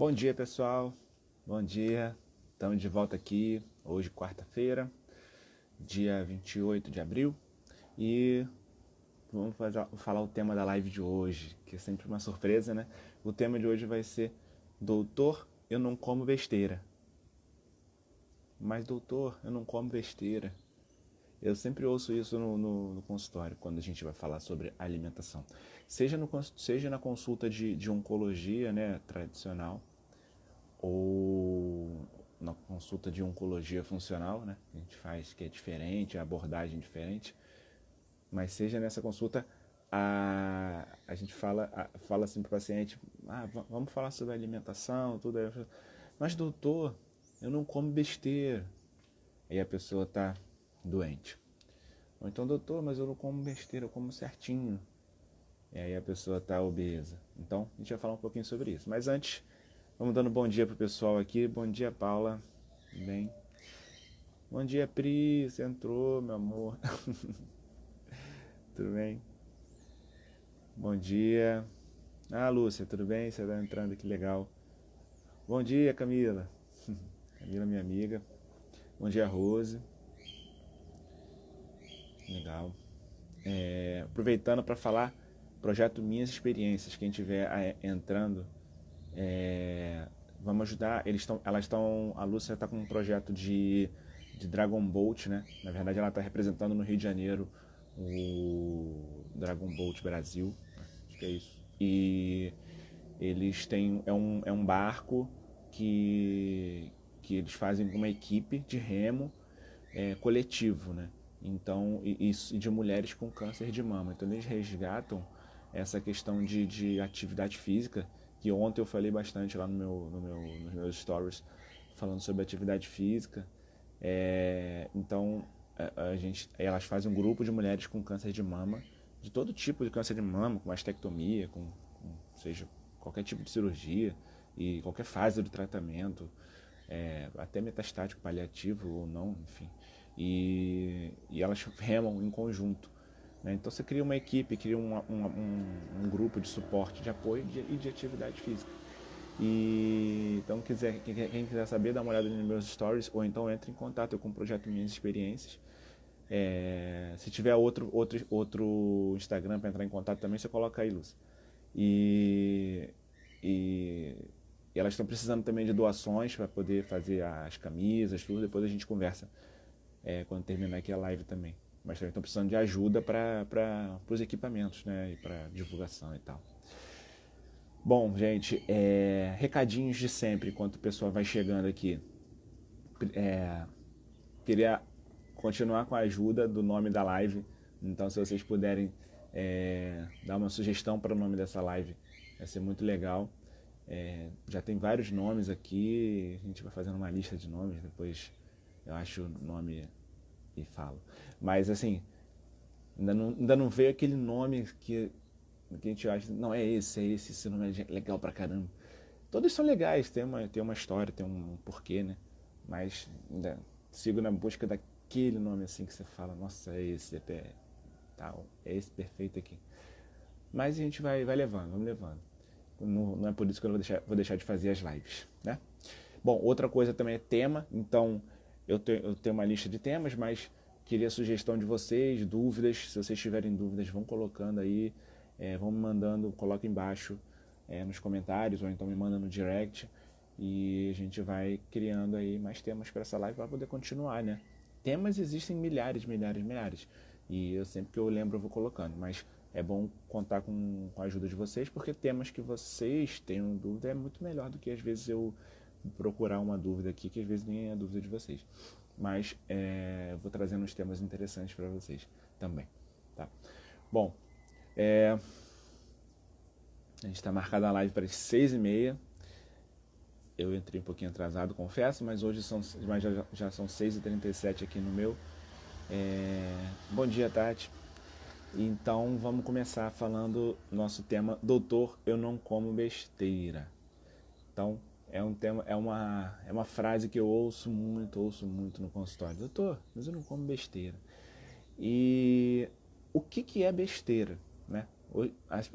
Bom dia, pessoal. Bom dia. Estamos de volta aqui hoje, quarta-feira, dia 28 de abril. E vamos falar o tema da live de hoje, que é sempre uma surpresa, né? O tema de hoje vai ser: Doutor, eu não como besteira. Mas, doutor, eu não como besteira. Eu sempre ouço isso no consultório, quando a gente vai falar sobre alimentação. Seja na consulta de oncologia, né, tradicional, ou na consulta de oncologia funcional, né, que a gente faz, que é diferente, a abordagem é diferente, mas seja nessa consulta, a gente fala assim para o paciente: vamos falar sobre alimentação, tudo aí. Mas, doutor, eu não como besteira. Aí a pessoa está doente. Ou então: doutor, mas eu não como besteira, eu como certinho. E aí a pessoa está obesa. Então a gente vai falar um pouquinho sobre isso. Mas antes, vamos dando bom dia pro pessoal aqui. Bom dia, Paula. Bem. Bom dia, Pri. Você entrou, meu amor. Tudo bem? Bom dia. Lúcia, tudo bem? Você está entrando, que legal. Bom dia, Camila. Camila, minha amiga. Bom dia, Rose. Legal. Aproveitando para falar, projeto Minhas Experiências. Quem estiver entrando, vamos ajudar. A Lúcia está com um projeto de Dragon Boat, né? Na verdade, ela está representando no Rio de Janeiro o Dragon Boat Brasil, acho que é isso. E eles têm é um barco que eles fazem com uma equipe de remo coletivo, né? Então, e de mulheres com câncer de mama. Então, eles resgatam essa questão de atividade física, que ontem eu falei bastante lá nos meus stories, falando sobre atividade física. Então, elas fazem um grupo de mulheres com câncer de mama, de todo tipo de câncer de mama, com mastectomia, seja qualquer tipo de cirurgia e qualquer fase do tratamento, até metastático, paliativo ou não, enfim. E elas remam em conjunto, né? Então você cria uma equipe, cria um grupo de suporte, de apoio e de atividade física. Então quem quiser saber, dá uma olhada nos meus stories, ou então entre em contato com o projeto Minhas Experiências. Se tiver outro Instagram para entrar em contato também, você coloca aí, Lúcia. E, e, e elas estão precisando também de doações para poder fazer as camisas, tudo. Depois a gente conversa quando terminar aqui a live também. Mas também estão precisando de ajuda para os equipamentos, né? E para divulgação e tal. Bom, gente, recadinhos de sempre enquanto o pessoal vai chegando aqui. Queria continuar com a ajuda do nome da live. Então, se vocês puderem dar uma sugestão para o nome dessa live, vai ser muito legal. Já tem vários nomes aqui, a gente vai fazendo uma lista de nomes, depois eu acho o nome e falo. Mas assim, ainda não veio aquele nome que a gente acha: não, esse nome é legal pra caramba. Todos são legais, tem uma história, tem um porquê, né? Mas ainda sigo na busca daquele nome assim que você fala: nossa, é esse até tal, é esse perfeito aqui. Mas a gente vai levando, vamos levando. Não é por isso que eu vou deixar de fazer as lives, né? Bom, outra coisa também é tema. Então eu tenho uma lista de temas, mas queria a sugestão de vocês, dúvidas. Se vocês tiverem dúvidas, vão colocando aí, vão me mandando, coloca embaixo nos comentários, ou então me manda no direct, e a gente vai criando aí mais temas para essa live para poder continuar, né? Temas existem milhares, milhares, milhares, e eu sempre que eu lembro eu vou colocando, mas é bom contar com a ajuda de vocês, porque temas que vocês tenham dúvida é muito melhor do que às vezes eu procurar uma dúvida aqui, que às vezes nem é a dúvida de vocês. Mas vou trazendo uns temas interessantes para vocês também, tá? Bom, a gente está marcada a live para as 6h30. Eu entrei um pouquinho atrasado, confesso, mas hoje já são 6h37 aqui no meu. Bom dia, Tati. Então vamos começar falando nosso tema: Doutor, eu não como besteira. Então é um tema, é uma frase que eu ouço muito no consultório: doutor, mas eu não como besteira. E o que é besteira, né?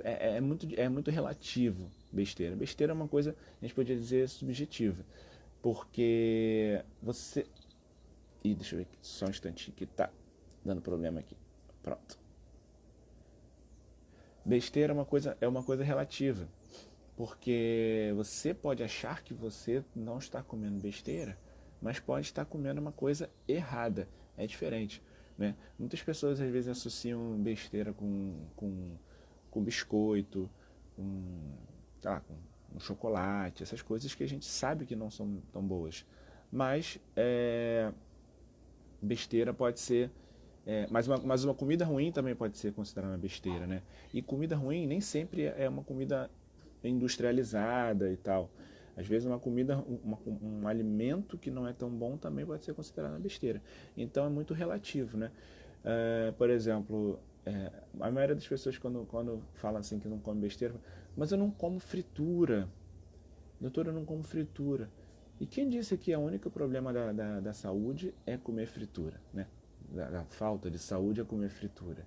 É muito relativo besteira. Besteira é uma coisa, a gente poderia dizer, subjetiva. Porque você... Ih, deixa eu ver aqui, só um instantinho que tá dando problema aqui. Pronto. Besteira é uma coisa relativa. Porque você pode achar que você não está comendo besteira, mas pode estar comendo uma coisa errada. É diferente. Né? Muitas pessoas às vezes associam besteira com biscoito, com um chocolate, essas coisas que a gente sabe que não são tão boas. Mas besteira pode ser. Mas uma comida ruim também pode ser considerada besteira, né? E comida ruim nem sempre é uma comida industrializada e tal. Às vezes um alimento que não é tão bom também pode ser considerado besteira. Então é muito relativo, né? Por exemplo, a maioria das pessoas quando fala assim que não come besteira, mas eu não como fritura. Doutor, eu não como fritura. E quem disse que o único problema da saúde é comer fritura, né? Da falta de saúde é comer fritura.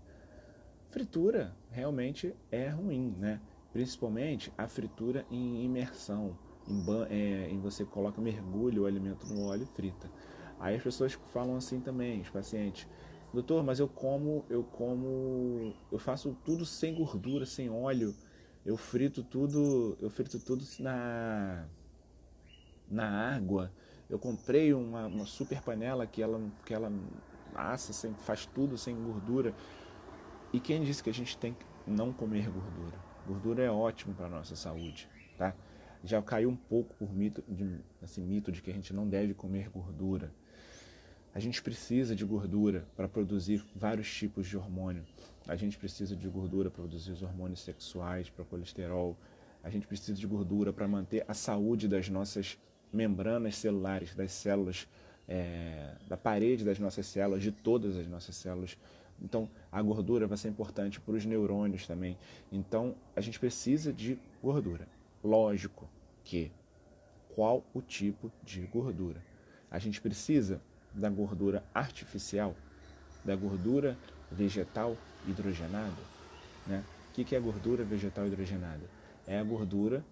Fritura realmente é ruim, né? Principalmente a fritura em imersão, em você coloca, mergulha o alimento no óleo e frita. Aí as pessoas falam assim também, os pacientes, doutor, mas eu faço tudo sem gordura, sem óleo, eu frito tudo na água. Eu comprei uma super panela que ela assa, faz tudo sem gordura. E quem disse que a gente tem que não comer gordura? Gordura é ótimo para a nossa saúde, tá? Já caiu um pouco por mito de que a gente não deve comer gordura. A gente precisa de gordura para produzir vários tipos de hormônio. A gente precisa de gordura para produzir os hormônios sexuais, para o colesterol. A gente precisa de gordura para manter a saúde das nossas membranas celulares, das células, da parede das nossas células, de todas as nossas células. Então, a gordura vai ser importante para os neurônios também. Então, a gente precisa de gordura. Lógico que qual o tipo de gordura? A gente precisa da gordura artificial, da gordura vegetal hidrogenada, né? O que é gordura vegetal hidrogenada? É a gordura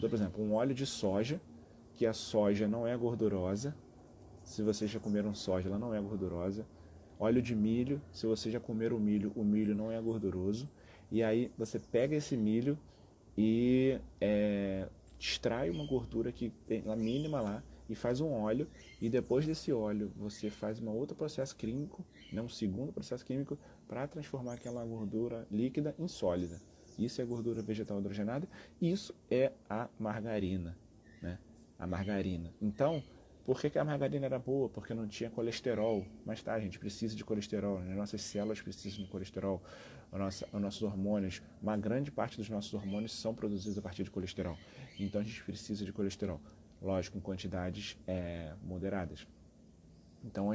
por exemplo, um óleo de soja, que a soja não é gordurosa. Se vocês já comeram soja, ela não é gordurosa. Óleo de milho, se você já comer o milho não é gorduroso. E aí você pega esse milho e extrai uma gordura que tem a mínima lá e faz um óleo. E depois desse óleo você faz um outro processo químico, né, um segundo processo químico, para transformar aquela gordura líquida em sólida. Isso é gordura vegetal hidrogenada. Isso é a margarina, né? A margarina. Então, por que a margarina era boa? Porque não tinha colesterol. Mas tá, a gente precisa de colesterol, né? Nossas células precisam de colesterol. Os nossos hormônios, uma grande parte dos nossos hormônios são produzidos a partir de colesterol. Então a gente precisa de colesterol. Lógico, em quantidades moderadas. Então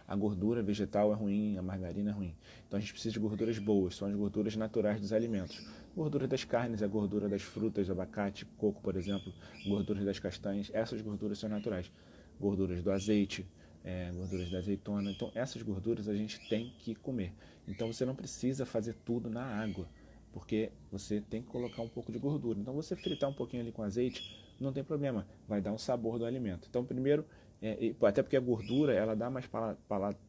a gordura vegetal é ruim, a margarina é ruim. Então a gente precisa de gorduras boas, são as gorduras naturais dos alimentos. Gordura das carnes, a gordura das frutas, abacate, coco, por exemplo, gorduras das castanhas, essas gorduras são naturais. Gorduras do azeite, gorduras da azeitona. Então essas gorduras a gente tem que comer. Então você não precisa fazer tudo na água, porque você tem que colocar um pouco de gordura. Então você fritar um pouquinho ali com azeite, não tem problema, vai dar um sabor do alimento. Então primeiro, até porque a gordura ela dá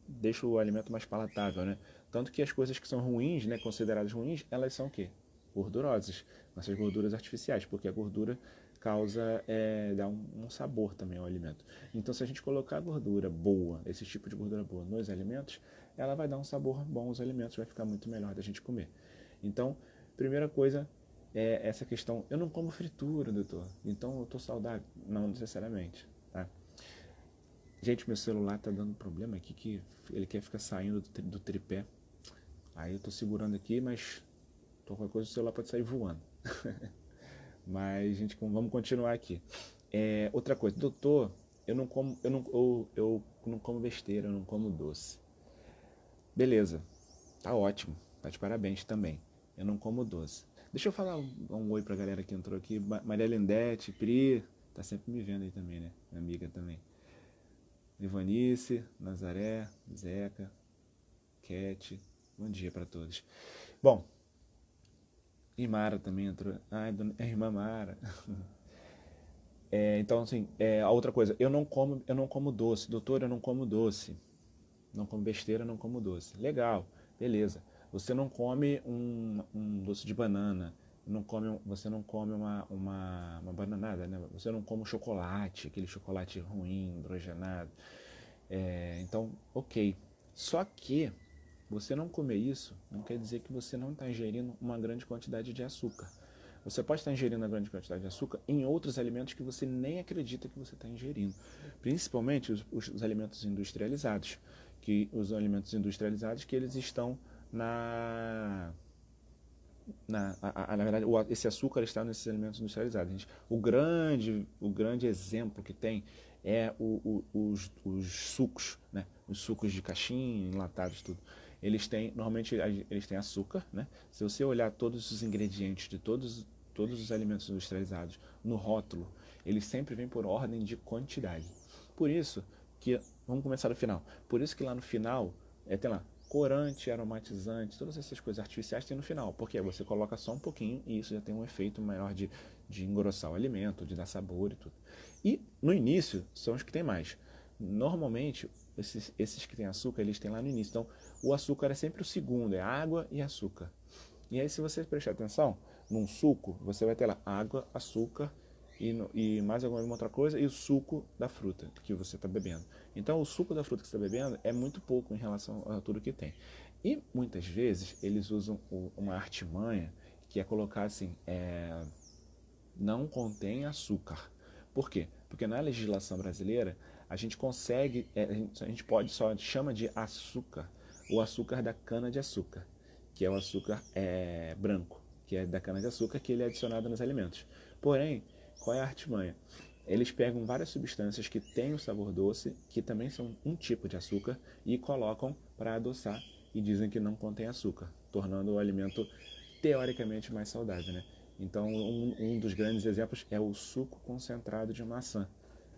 deixa o alimento mais palatável, né? Tanto que as coisas que são ruins, né, consideradas ruins, elas são o quê? Gordurosas, essas gorduras artificiais, porque a gordura dá um sabor também ao alimento. Então se a gente colocar gordura boa, esse tipo de gordura boa nos alimentos, ela vai dar um sabor bom aos alimentos, vai ficar muito melhor da gente comer. Então, primeira coisa é essa questão, eu não como fritura, doutor, então eu estou saudável. Não necessariamente, tá? Gente, meu celular tá dando problema aqui, que ele quer ficar saindo do tripé. Aí eu tô segurando aqui, mas qualquer coisa o celular pode sair voando. Mas, gente, vamos continuar aqui. Outra coisa, doutor, eu não como besteira, eu não como doce. Beleza, tá ótimo, tá de parabéns também. Eu não como doce. Deixa eu falar um oi pra galera que entrou aqui. Maria Lindete, Pri, tá sempre me vendo aí também, né? Minha amiga também. Ivanice, Nazaré, Zeca, Cat, Bom dia para todos. Bom, e Mara também entrou. Ai, a irmã Mara. Então, assim, a outra coisa, eu não como doce. Doutor, eu não como doce. Não como besteira, não como doce. Legal, beleza. Você não come um doce de banana. Você não come uma bananada, né? Você não come chocolate, aquele chocolate ruim, hidrogenado. Então, ok. Só que você não comer isso não quer dizer que você não está ingerindo uma grande quantidade de açúcar. Você pode estar ingerindo uma grande quantidade de açúcar em outros alimentos que você nem acredita que você está ingerindo. Principalmente os alimentos industrializados. Os alimentos industrializados que eles estão na verdade, esse açúcar está nesses alimentos industrializados. O grande exemplo que tem é os sucos, né? Os sucos de caixinha, enlatados, tudo. Normalmente eles têm açúcar, né? Se você olhar todos os ingredientes de todos os alimentos industrializados no rótulo, eles sempre vêm por ordem de quantidade. Por isso que, vamos começar do final. Por isso que lá no final, tem lá, corante, aromatizante, todas essas coisas artificiais tem no final, porque você coloca só um pouquinho e isso já tem um efeito maior de engrossar o alimento, de dar sabor e tudo. E no início são os que tem mais. Normalmente, esses que têm açúcar, eles têm lá no início. Então, o açúcar é sempre o segundo, é água e açúcar. E aí, se você prestar atenção, num suco, você vai ter lá água, açúcar e mais alguma outra coisa, e o suco da fruta que você está bebendo. Então, o suco da fruta que você está bebendo é muito pouco em relação a tudo que tem. E muitas vezes eles usam uma artimanha que é colocar assim: não contém açúcar. Por quê? Porque na legislação brasileira a gente consegue, a gente pode só chama de açúcar o açúcar da cana de açúcar, que é o açúcar branco, que é da cana de açúcar, que ele é adicionado nos alimentos. Porém, qual é a artimanha? Eles pegam várias substâncias que têm o sabor doce, que também são um tipo de açúcar, e colocam para adoçar e dizem que não contém açúcar, tornando o alimento teoricamente mais saudável, né? Então, um dos grandes exemplos é o suco concentrado de maçã.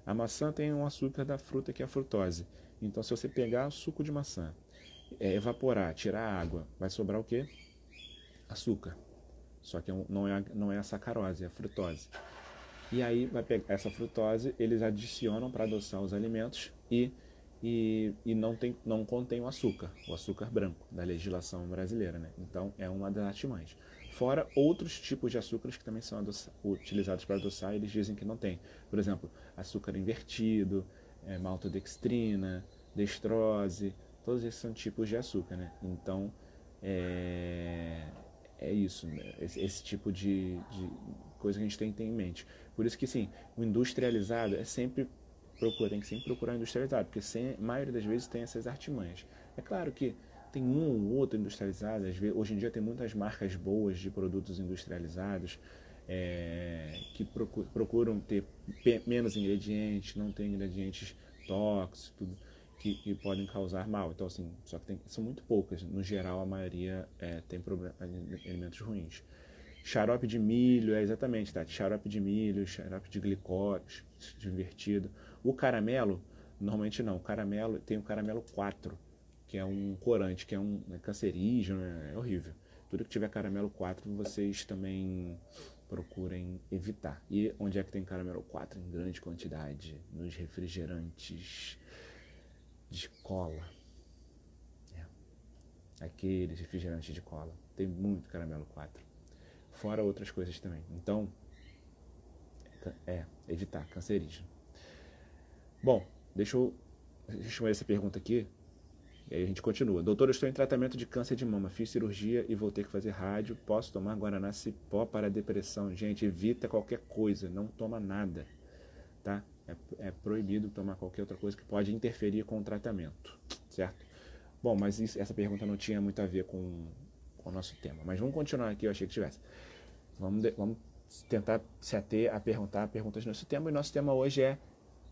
A maçã tem um açúcar da fruta que é a frutose. Então, se você pegar o suco de maçã, evaporar, tirar a água, vai sobrar o quê? Açúcar. Só que não é a sacarose, é a frutose. E aí vai pegar essa frutose, eles adicionam para adoçar os alimentos e não contém o açúcar branco da legislação brasileira, né? Então é uma das artimanhas. Fora outros tipos de açúcares que também são utilizados para adoçar, eles dizem que não tem. Por exemplo, açúcar invertido, maltodextrina, dextrose, todos esses são tipos de açúcar, né? Então é isso, né? Esse tipo de coisa que a gente tem que ter em mente. Por isso que, sim, o industrializado tem que sempre procurar industrializado, porque a maioria das vezes tem essas artimanhas. É claro que tem um ou outro industrializado, hoje em dia tem muitas marcas boas de produtos industrializados, que procuram ter menos ingredientes, não ter ingredientes tóxicos, tudo que podem causar mal. Então, assim, só que são muito poucas. No geral, a maioria tem elementos ruins. Xarope de milho, exatamente, tá? Xarope de milho, xarope de glicose, invertido. O caramelo, normalmente não. O caramelo tem o caramelo 4, que é um corante, que é cancerígeno, é horrível. Tudo que tiver caramelo 4, vocês também procurem evitar. E onde é que tem caramelo 4? Em grande quantidade, nos refrigerantes de cola. Aqueles refrigerantes de cola. Tem muito caramelo 4. Fora outras coisas também. Então, evitar, cancerígeno. Bom, deixa eu responder essa pergunta aqui. E aí a gente continua. Doutor, eu estou em tratamento de câncer de mama. Fiz cirurgia e vou ter que fazer rádio. Posso tomar Guaraná Cipó para depressão? Gente, evita qualquer coisa. Não toma nada. Tá? É proibido tomar qualquer outra coisa que pode interferir com o tratamento. Certo? Bom, mas essa pergunta não tinha muito a ver com o nosso tema. Mas vamos continuar aqui, eu achei que tivesse. Vamos tentar se ater a perguntar perguntas do nosso tema. E nosso tema hoje é: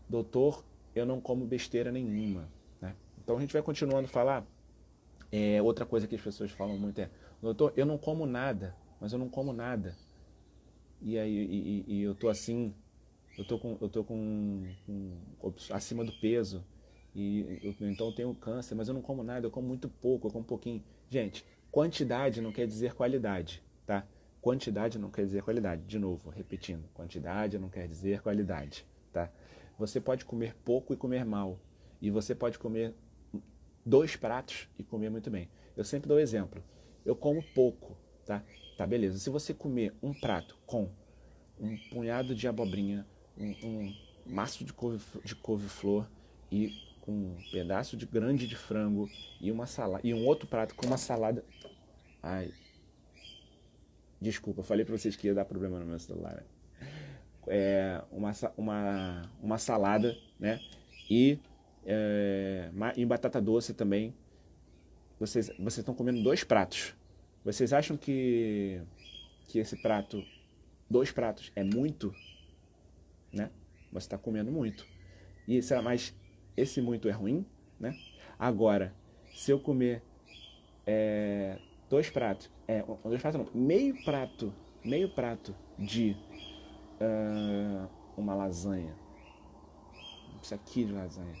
doutor, eu não como besteira nenhuma. Né? Então a gente vai continuando a falar. Outra coisa que as pessoas falam muito é: doutor, eu não como nada, mas eu não como nada. E aí eu tô assim, eu tô com acima do peso. Então eu tenho câncer, mas eu não como nada, eu como muito pouco, eu como um pouquinho. Gente, quantidade não quer dizer qualidade, tá? Quantidade não quer dizer qualidade. De novo, repetindo, quantidade não quer dizer qualidade, tá? Você pode comer pouco e comer mal. E você pode comer 2 pratos e comer muito bem. Eu sempre dou exemplo. Eu como pouco, tá? Tá, beleza. Se você comer um prato com um punhado de abobrinha, um maço de couve-flor e com um pedaço de grande de frango e uma salada e um outro prato com uma salada. Ai, desculpa, falei para vocês que ia dar problema no meu celular. Né? Uma salada, né? E, e batata doce também. Vocês estão comendo 2 pratos. Vocês acham que esse prato, 2 pratos, é muito, né? Você está comendo muito. Mas esse muito é ruim, né? Agora, se eu comer 2 pratos, 2 pratos não, meio prato de uma lasanha, isso aqui de lasanha,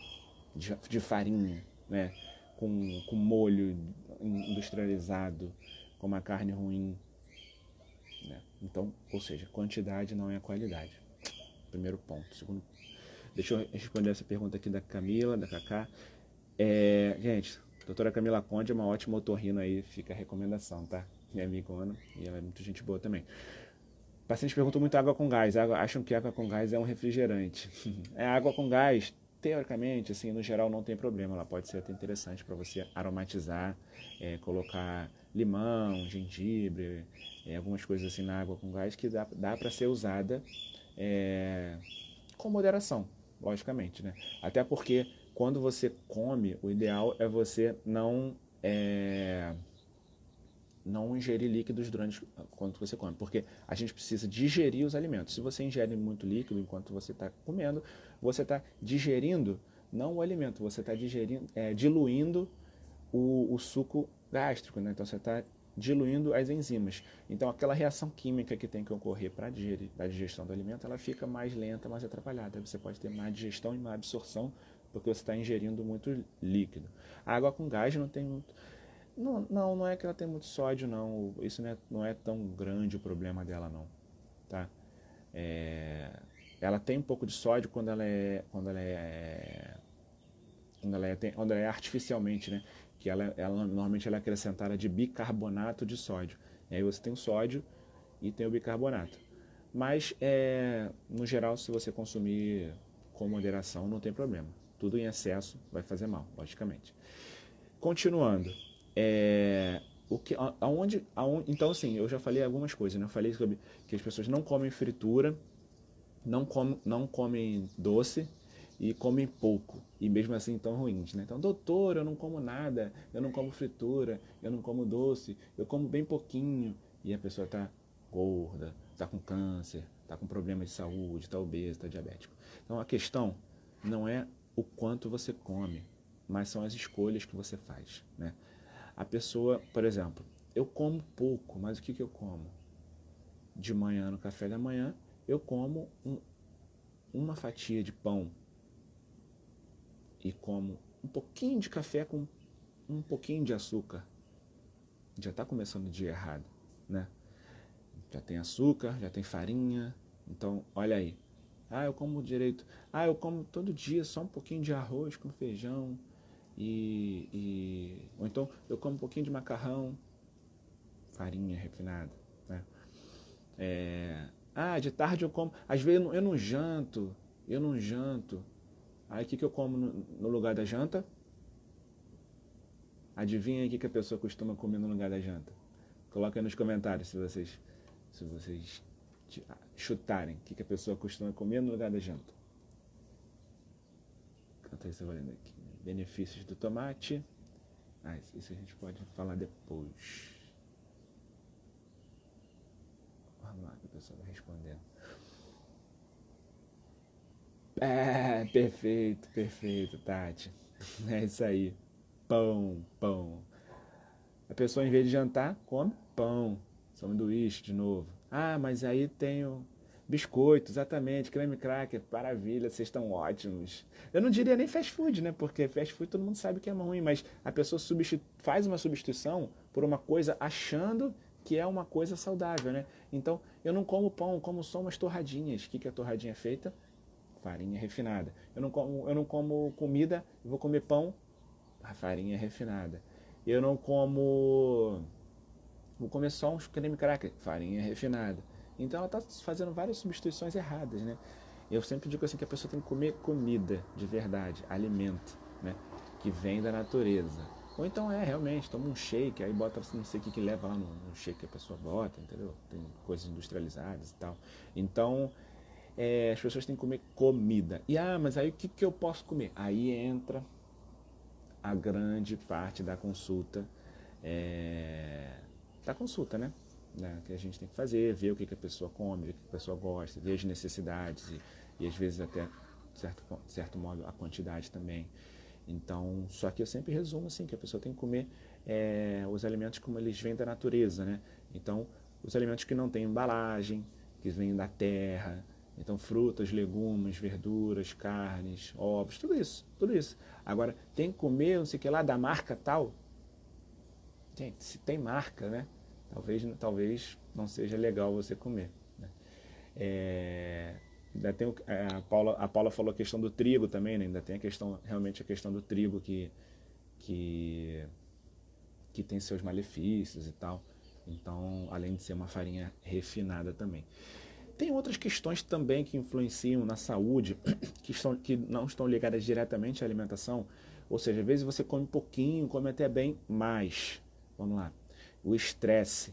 de farinha, né? Com molho industrializado, com uma carne ruim, né? Então, ou seja, quantidade não é qualidade. Primeiro ponto. Segundo, deixa eu responder essa pergunta aqui da Camila, da Cacá. Gente, doutora Camila Conde é uma ótima otorrino aí, fica a recomendação, tá? Minha amigona, e ela é muito gente boa também. Pacientes perguntam muito água com gás, acham que água com gás é um refrigerante. Água com gás, teoricamente, assim, no geral não tem problema, ela pode ser até interessante para você aromatizar, colocar limão, gengibre, algumas coisas assim na água com gás que dá para ser usada com moderação, logicamente, né? Até porque quando você come, o ideal é você não ingerir líquidos durante quando você come, porque a gente precisa digerir os alimentos. Se você ingere muito líquido enquanto você está comendo, você está digerindo não o alimento, você está diluindo o suco gástrico, né? Então você está diluindo as enzimas. Então aquela reação química que tem que ocorrer para a digestão do alimento, ela fica mais lenta, mais atrapalhada. Você pode ter má digestão e má absorção porque você está ingerindo muito líquido. A água com gás não tem muito. Não é que ela tem muito sódio, não. Isso não é tão grande o problema dela, não. Tá? Ela tem um pouco de sódio quando ela é artificialmente, né? Que normalmente ela é acrescentada de bicarbonato de sódio. E aí você tem o sódio e tem o bicarbonato. Mas, no geral, se você consumir com moderação, não tem problema. Tudo em excesso vai fazer mal, logicamente. Continuando. Então, assim, eu já falei algumas coisas, né? Eu falei sobre que as pessoas não comem fritura, não comem doce e comem pouco. E mesmo assim estão ruins, né? Então, doutor, eu não como nada, eu não como fritura, eu não como doce, eu como bem pouquinho. E a pessoa está gorda, está com câncer, está com problema de saúde, está obesa, está diabético. Então, a questão não é o quanto você come, mas são as escolhas que você faz, né? A pessoa, por exemplo, eu como pouco, mas o que eu como? De manhã, no café da manhã, eu como uma fatia de pão e como um pouquinho de café com um pouquinho de açúcar. Já está começando o dia errado, né? Já tem açúcar, já tem farinha, então olha aí. Eu como direito. Eu como todo dia só um pouquinho de arroz com feijão ou então eu como um pouquinho de macarrão, farinha refinada, né? De tarde eu como. Às vezes eu não janto. Aí o que eu como no lugar da janta? Adivinha aí o que a pessoa costuma comer no lugar da janta? Coloca aí nos comentários se vocês chutarem o que a pessoa costuma comer no lugar da janta. Enquanto isso eu vou lendo aqui. Benefícios do tomate. Isso a gente pode falar depois. Vamos lá que a pessoa vai respondendo. Perfeito, Tati. É isso aí. Pão. A pessoa, em vez de jantar, come pão. Sanduíche de novo. Mas aí tem Biscoito, exatamente, creme cracker, maravilha, vocês estão ótimos. Eu não diria nem fast food, né? Porque fast food todo mundo sabe que é ruim, mas a pessoa faz uma substituição por uma coisa achando que é uma coisa saudável, né? Então, eu não como pão, eu como só umas torradinhas. O que que a torradinha é feita? Farinha refinada. Eu não como comida, eu vou comer pão, a farinha refinada. Eu não como Vou comer só uns creme cracker, farinha refinada. Então ela está fazendo várias substituições erradas, né? Eu sempre digo assim que a pessoa tem que comer comida de verdade, alimento, né? Que vem da natureza. Ou então realmente, toma um shake, aí bota não sei o que leva lá no shake que a pessoa bota, entendeu? Tem coisas industrializadas e tal. Então, as pessoas têm que comer comida. Mas aí o que eu posso comer? Aí entra a grande parte da consulta, é, né? Que a gente tem que fazer, ver o que a pessoa come, ver o que a pessoa gosta, ver as necessidades e às vezes até, de certo modo, a quantidade também. Então, só que eu sempre resumo assim, que a pessoa tem que comer os alimentos como eles vêm da natureza, né? Então, os alimentos que não têm embalagem, que vêm da terra, então frutas, legumes, verduras, carnes, ovos, tudo isso, tudo isso. Agora, tem que comer, não sei o que lá, da marca tal. Gente, se tem marca, né? Talvez não seja legal você comer, né? É, ainda tem a Paula falou a questão do trigo também, né? Ainda tem realmente a questão do trigo que, que tem seus malefícios e tal. Então, além de ser uma farinha refinada também. Tem outras questões também que influenciam na saúde, que não estão ligadas diretamente à alimentação. Ou seja, às vezes você come pouquinho, come até bem, mas, vamos lá, o estresse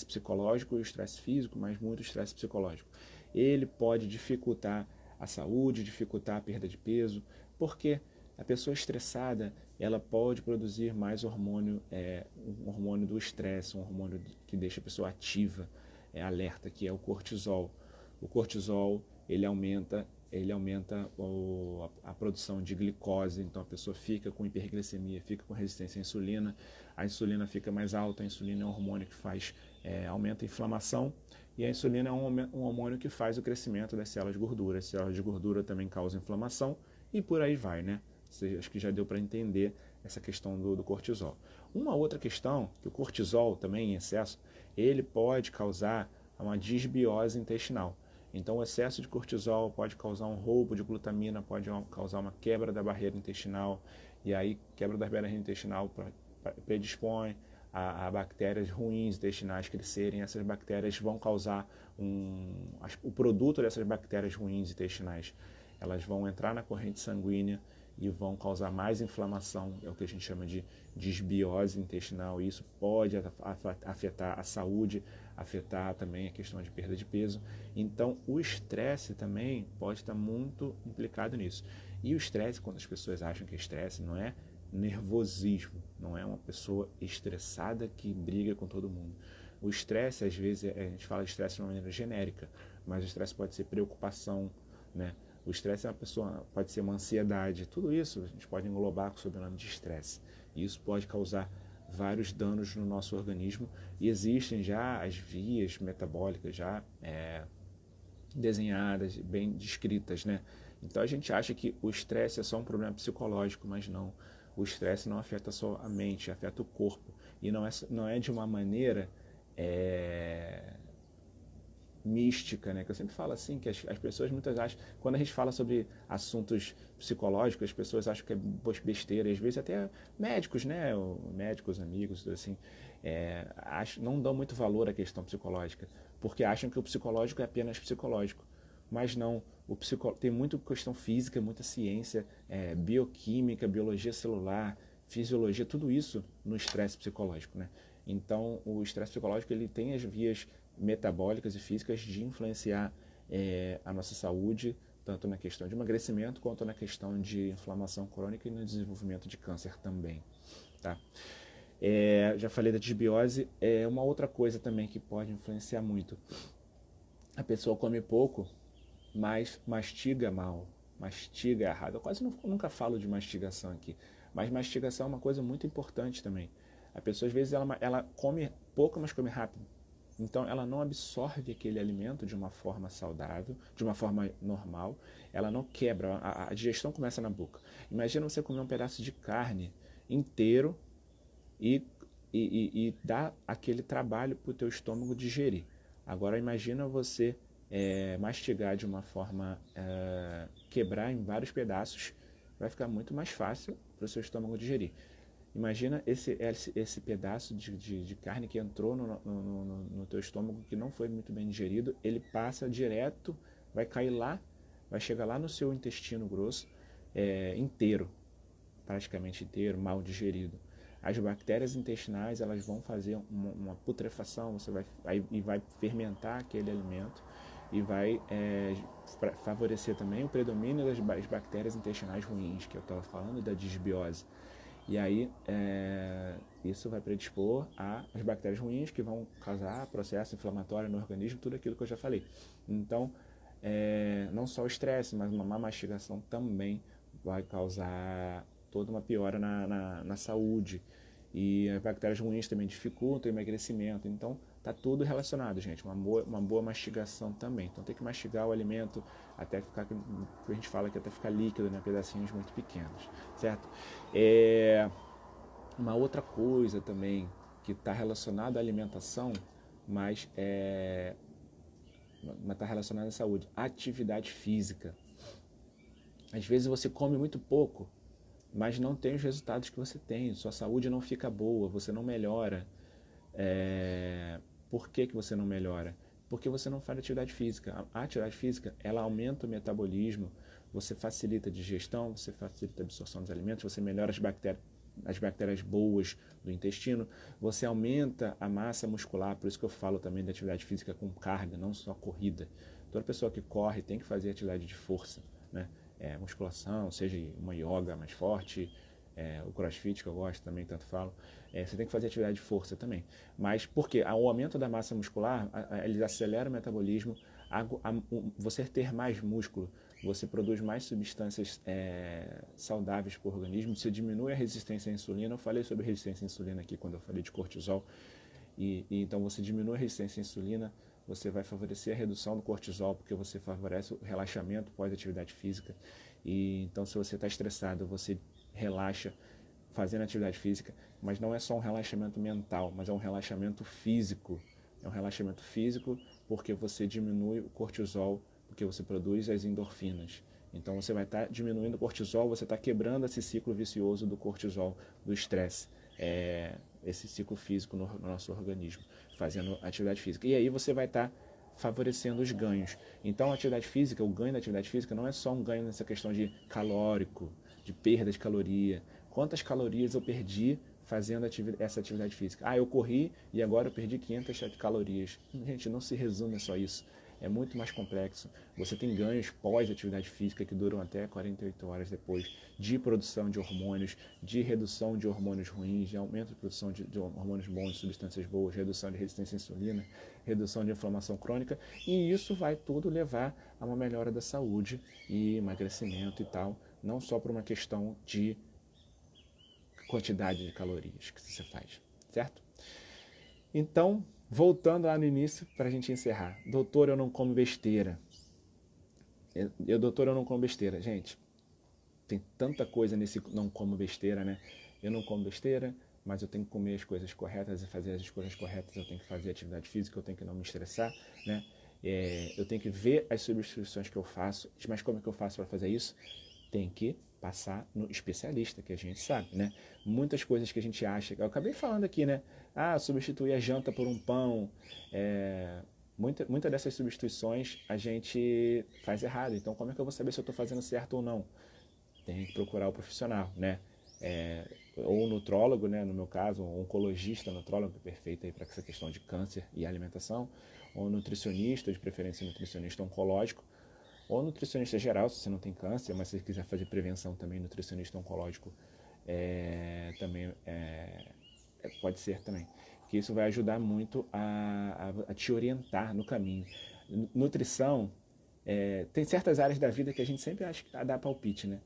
psicológico e o estresse físico, mas muito estresse psicológico. Ele pode dificultar a saúde, dificultar a perda de peso, porque a pessoa estressada, ela pode produzir mais hormônio, um hormônio do estresse, um hormônio que deixa a pessoa ativa, alerta, que é o cortisol. O cortisol, ele aumenta a produção de glicose, então a pessoa fica com hiperglicemia, fica com resistência à insulina, a insulina fica mais alta, a insulina é um hormônio que aumenta a inflamação, e a insulina é um hormônio que faz o crescimento das células de gordura. As células de gordura também causam inflamação, e por aí vai, né? Acho que já deu para entender essa questão do cortisol. Uma outra questão, que o cortisol também em excesso, ele pode causar uma disbiose intestinal. Então o excesso de cortisol pode causar um roubo de glutamina, pode causar uma quebra da barreira intestinal, e aí quebra da barreira intestinal predispõe a bactérias ruins intestinais crescerem. Essas bactérias vão causar o produto dessas bactérias ruins intestinais, elas vão entrar na corrente sanguínea e vão causar mais inflamação, é o que a gente chama de disbiose intestinal, e isso pode afetar a saúde, afetar também a questão de perda de peso. Então, o estresse também pode estar muito implicado nisso. E o estresse, quando as pessoas acham que estresse, não é nervosismo, não é uma pessoa estressada que briga com todo mundo. O estresse, às vezes, a gente fala de estresse de uma maneira genérica, mas o estresse pode ser preocupação, né? O estresse pode ser uma ansiedade, tudo isso a gente pode englobar sob o nome de estresse. E isso pode causar vários danos no nosso organismo, e existem já as vias metabólicas já desenhadas, bem descritas, né? Então a gente acha que o estresse é só um problema psicológico, mas não. O estresse não afeta só a mente, afeta o corpo. E não é de uma maneira mística, né? Que eu sempre falo assim, que as pessoas muitas acham, quando a gente fala sobre assuntos psicológicos, as pessoas acham que é besteira, e às vezes até médicos, né? Médicos, amigos, assim, não dão muito valor à questão psicológica, porque acham que o psicológico é apenas psicológico. Mas não, tem muita questão física, muita ciência, bioquímica, biologia celular, fisiologia, tudo isso no estresse psicológico, né? Então, o estresse psicológico, ele tem as vias metabólicas e físicas de influenciar a nossa saúde, tanto na questão de emagrecimento quanto na questão de inflamação crônica e no desenvolvimento de câncer também, tá? Já falei da disbiose, uma outra coisa também que pode influenciar muito. A pessoa come pouco, mas mastiga mal, mastiga errado. Eu quase nunca falo de mastigação aqui, mas mastigação é uma coisa muito importante também. A pessoa, às vezes, ela come pouco, mas come rápido. Então ela não absorve aquele alimento de uma forma saudável, de uma forma normal, ela não quebra, a digestão começa na boca. Imagina você comer um pedaço de carne inteiro e, e dar aquele trabalho para o teu estômago digerir. Agora imagina você mastigar de uma forma, quebrar em vários pedaços, vai ficar muito mais fácil para o seu estômago digerir. Imagina esse pedaço de carne que entrou no teu estômago, que não foi muito bem digerido, ele passa direto, vai cair lá, vai chegar lá no seu intestino grosso, inteiro, praticamente inteiro, mal digerido. As bactérias intestinais, elas vão fazer uma putrefação, e vai fermentar aquele alimento e vai favorecer também o predomínio das bactérias intestinais ruins, que eu estava falando da disbiose. E aí isso vai predispor às bactérias ruins, que vão causar processo inflamatório no organismo, tudo aquilo que eu já falei. Então, não só o estresse, mas uma má mastigação também vai causar toda uma piora na saúde. E as bactérias ruins também dificultam o emagrecimento. Então, tá tudo relacionado, gente. Uma boa mastigação também. Então, tem que mastigar o alimento até ficar, que a gente fala que até ficar líquido, né? Pedacinhos muito pequenos, certo? Uma outra coisa também que está relacionada à alimentação, mas está relacionada à saúde, atividade física. Às vezes você come muito pouco, mas não tem os resultados que você tem, sua saúde não fica boa, você não melhora. Por que você não melhora? Porque você não faz atividade física. A atividade física, ela aumenta o metabolismo, você facilita a digestão, você facilita a absorção dos alimentos, você melhora as bactérias boas do intestino, você aumenta a massa muscular, por isso que eu falo também da atividade física com carga, não só corrida. Toda pessoa que corre tem que fazer atividade de força, né? Musculação, seja uma yoga mais forte, o crossfit que eu gosto também, tanto falo, você tem que fazer atividade de força também. Mas por quê? O aumento da massa muscular, ele acelera o metabolismo, você ter mais músculo, você produz mais substâncias saudáveis para o organismo, você diminui a resistência à insulina. Eu falei sobre resistência à insulina aqui quando eu falei de cortisol, e então você diminui a resistência à insulina, você vai favorecer a redução do cortisol, porque você favorece o relaxamento pós-atividade física. E então, se você está estressado, você relaxa fazendo atividade física, mas não é só um relaxamento mental, mas é um relaxamento físico. É um relaxamento físico porque você diminui o cortisol, porque você produz as endorfinas. Então você vai estar diminuindo o cortisol, você está quebrando esse ciclo vicioso do cortisol, do estresse, esse ciclo físico no nosso organismo, fazendo atividade física. E aí você vai estar favorecendo os ganhos. Então a atividade física, o ganho da atividade física não é só um ganho nessa questão de calórico, de perda de caloria. Quantas calorias eu perdi fazendo essa atividade física? Eu corri e agora eu perdi 500 calorias. Gente, não se resume só isso. É muito mais complexo. Você tem ganhos pós-atividade física que duram até 48 horas depois, de produção de hormônios, de redução de hormônios ruins, de aumento de produção de hormônios bons, de substâncias boas, redução de resistência à insulina, redução de inflamação crônica, e isso vai tudo levar a uma melhora da saúde e emagrecimento e tal, não só por uma questão de quantidade de calorias que você faz, certo? Então, voltando lá no início, para a gente encerrar. Doutor, eu não como besteira. Doutor, eu não como besteira. Gente, tem tanta coisa nesse não como besteira, né? Eu não como besteira, mas eu tenho que comer as coisas corretas e fazer as escolhas corretas. Eu tenho que fazer atividade física, eu tenho que não me estressar, né? Eu tenho que ver as substituições que eu faço. Mas como é que eu faço para fazer isso? Tem que passar no especialista, que a gente sabe, né? Muitas coisas que a gente acha, eu acabei falando aqui, né? Substituir a janta por um pão, muitas dessas substituições a gente faz errado. Então, como é que eu vou saber se eu estou fazendo certo ou não? Tem que procurar o profissional, né? Ou o nutrólogo, né? No meu caso, um oncologista, nutrólogo, perfeito aí para essa questão de câncer e alimentação, ou nutricionista, de preferência nutricionista oncológico, ou nutricionista geral, se você não tem câncer, mas se você quiser fazer prevenção também, nutricionista oncológico também pode ser também. Que isso vai ajudar muito a te orientar no caminho. Nutrição, tem certas áreas da vida que a gente sempre acha que dá palpite, né?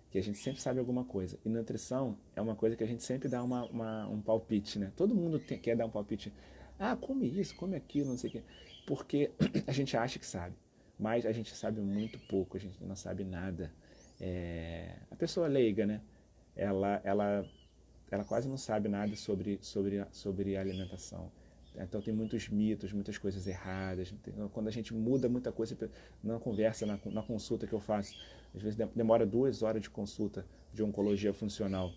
Que a gente sempre sabe alguma coisa. E nutrição é uma coisa que a gente sempre dá um palpite, né? Todo mundo quer dar um palpite. Ah, come isso, come aquilo, não sei o quê. Porque a gente acha que sabe, mas a gente sabe muito pouco, a gente não sabe nada. A pessoa leiga, né? Ela, ela, ela quase não sabe nada sobre alimentação. Então tem muitos mitos, muitas coisas erradas. Quando a gente muda muita coisa na conversa, na consulta que eu faço, às vezes demora 2 horas de consulta de oncologia funcional.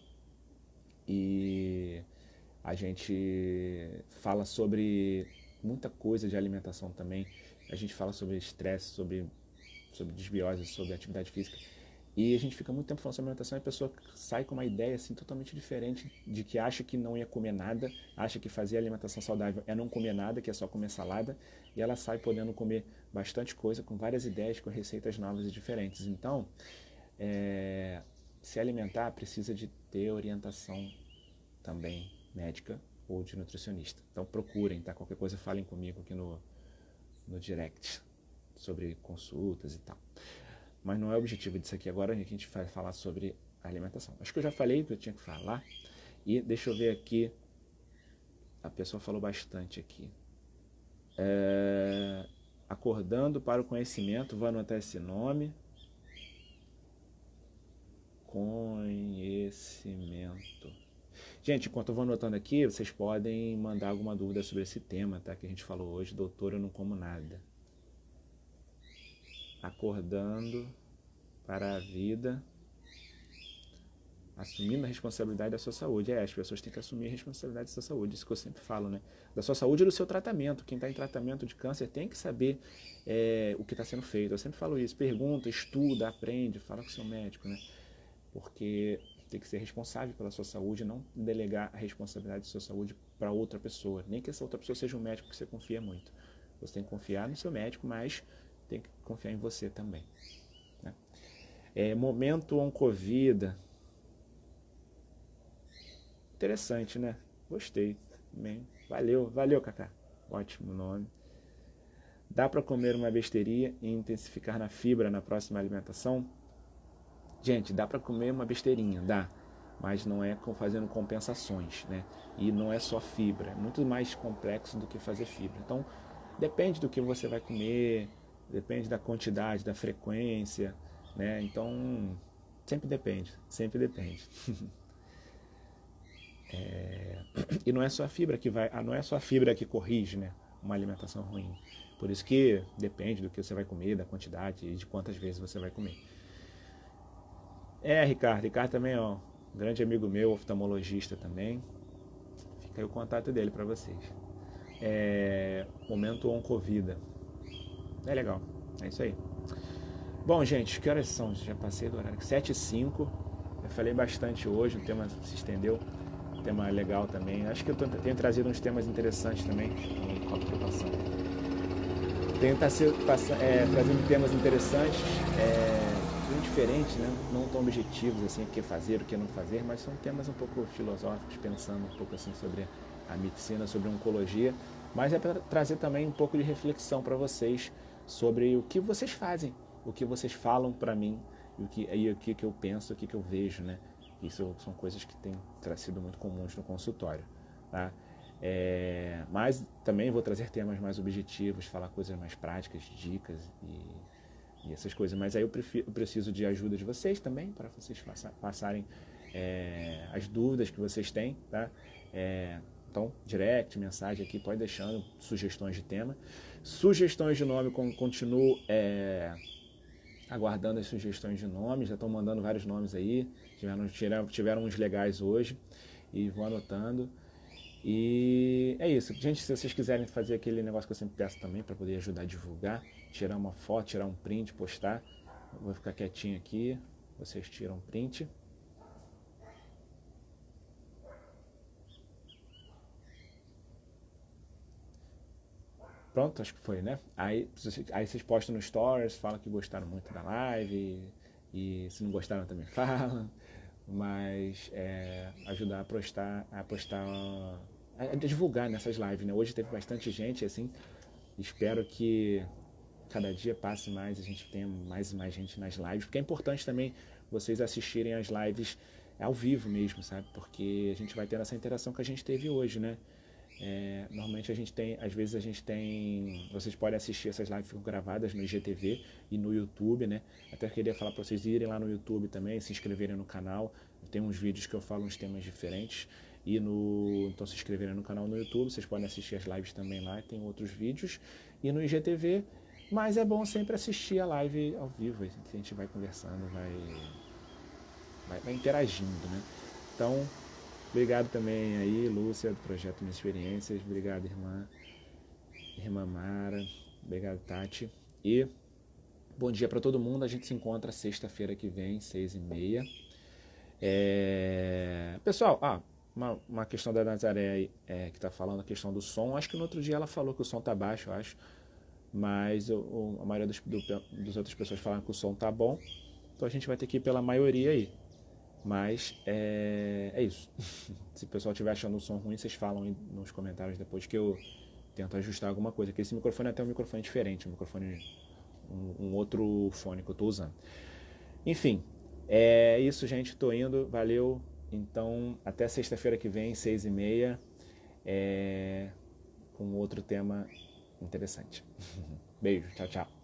E a gente fala sobre muita coisa de alimentação também. A gente fala sobre estresse, sobre desbiose, sobre atividade física. E a gente fica muito tempo falando sobre alimentação e a pessoa sai com uma ideia assim totalmente diferente de que acha que não ia comer nada, acha que fazer alimentação saudável é não comer nada, que é só comer salada, e ela sai podendo comer bastante coisa, com várias ideias, com receitas novas e diferentes. Então, se alimentar precisa de ter orientação também médica ou de nutricionista. Então procurem, tá? Qualquer coisa falem comigo aqui no direct sobre consultas e tal. Mas não é o objetivo disso aqui. Agora a gente vai falar sobre alimentação. Acho que eu já falei o que eu tinha que falar. E deixa eu ver aqui. A pessoa falou bastante aqui. Acordando para o conhecimento. Vou anotar esse nome. Conhecimento. Gente, enquanto eu vou anotando aqui, vocês podem mandar alguma dúvida sobre esse tema, tá? Que a gente falou hoje. Doutor, eu não como nada. Acordando para a vida, assumindo a responsabilidade da sua saúde. As pessoas têm que assumir a responsabilidade da sua saúde, isso que eu sempre falo, né? Da sua saúde e do seu tratamento. Quem está em tratamento de câncer tem que saber o que está sendo feito. Eu sempre falo isso, pergunta, estuda, aprende, fala com o seu médico, né? Porque tem que ser responsável pela sua saúde e não delegar a responsabilidade da sua saúde para outra pessoa. Nem que essa outra pessoa seja um médico que você confia muito. Você tem que confiar no seu médico, mas tem que confiar em você também, né? Momento Oncovida. Interessante, né? Gostei. Bem, valeu, Cacá. Ótimo nome. Dá para comer uma besteirinha e intensificar na fibra na próxima alimentação? Gente, dá para comer uma besteirinha, dá. Mas não é fazendo compensações, né? E não é só fibra. É muito mais complexo do que fazer fibra. Então, depende do que você vai comer, depende da quantidade, da frequência, né? Então, sempre depende, sempre depende. E não é só a fibra que não é só a fibra que corrige, né, uma alimentação ruim. Por isso que depende do que você vai comer, da quantidade e de quantas vezes você vai comer. Ricardo também é um grande amigo meu, oftalmologista também. Fica aí o contato dele para vocês. Momento Oncovida. É legal, é isso aí. Bom, gente, que horas são? Já passei do horário. 7h05. Eu falei bastante hoje, o tema se estendeu. Um tema legal também. Acho que eu tenho trazido uns temas interessantes também. Tenho trazendo temas interessantes, bem diferentes, né? Não tão objetivos assim, o que fazer, o que não fazer, mas são temas um pouco filosóficos, pensando um pouco assim sobre a medicina, sobre a oncologia. Mas é para trazer também um pouco de reflexão para vocês sobre o que vocês fazem, o que vocês falam para mim e o que eu penso, o que eu vejo, né? Isso são coisas que têm sido muito comuns no consultório, tá? Mas também vou trazer temas mais objetivos, falar coisas mais práticas, dicas e essas coisas. Mas aí eu preciso de ajuda de vocês também, para vocês passarem as dúvidas que vocês têm, tá? Então, direct, mensagem aqui, pode deixando sugestões de tema. Sugestões de nome, continuo aguardando as sugestões de nomes, já estão mandando vários nomes aí, tiveram uns legais hoje, e vou anotando. E é isso. Gente, se vocês quiserem fazer aquele negócio que eu sempre peço também, para poder ajudar a divulgar, tirar uma foto, tirar um print, postar, eu vou ficar quietinho aqui, vocês tiram um print. Pronto, acho que foi, né? Aí vocês postam no Stories, falam que gostaram muito da live, e se não gostaram também falam, mas ajudar a divulgar nessas lives, né? Hoje teve bastante gente, assim, espero que cada dia passe mais, a gente tenha mais e mais gente nas lives, porque é importante também vocês assistirem as lives ao vivo mesmo, sabe? Porque a gente vai ter essa interação que a gente teve hoje, né? Normalmente às vezes a gente tem, vocês podem assistir essas lives que ficam gravadas no IGTV e no YouTube, né? Até queria falar para vocês irem lá no YouTube também, se inscreverem no canal. Tem uns vídeos que eu falo uns temas diferentes então se inscreverem no canal no YouTube, vocês podem assistir as lives também lá, tem outros vídeos e no IGTV. Mas é bom sempre assistir a live ao vivo, a gente vai conversando, vai interagindo, né? Então, obrigado também aí, Lúcia, do Projeto Minhas Experiências. Obrigado, irmã Mara. Obrigado, Tati. E bom dia para todo mundo. A gente se encontra sexta-feira que vem, 6h30. Pessoal, uma questão da Nazaré aí, que está falando a questão do som. Acho que no outro dia ela falou que o som tá baixo, eu acho. Mas a maioria das outras pessoas falaram que o som tá bom. Então a gente vai ter que ir pela maioria aí. Mas é isso. Se o pessoal estiver achando o som ruim, vocês falam aí nos comentários depois que eu tento ajustar alguma coisa. Porque esse microfone é até um microfone diferente, um outro fone que eu estou usando. Enfim, é isso, gente. Estou indo. Valeu. Então, até sexta-feira que vem, 6h30, com outro tema interessante. Beijo. Tchau, tchau.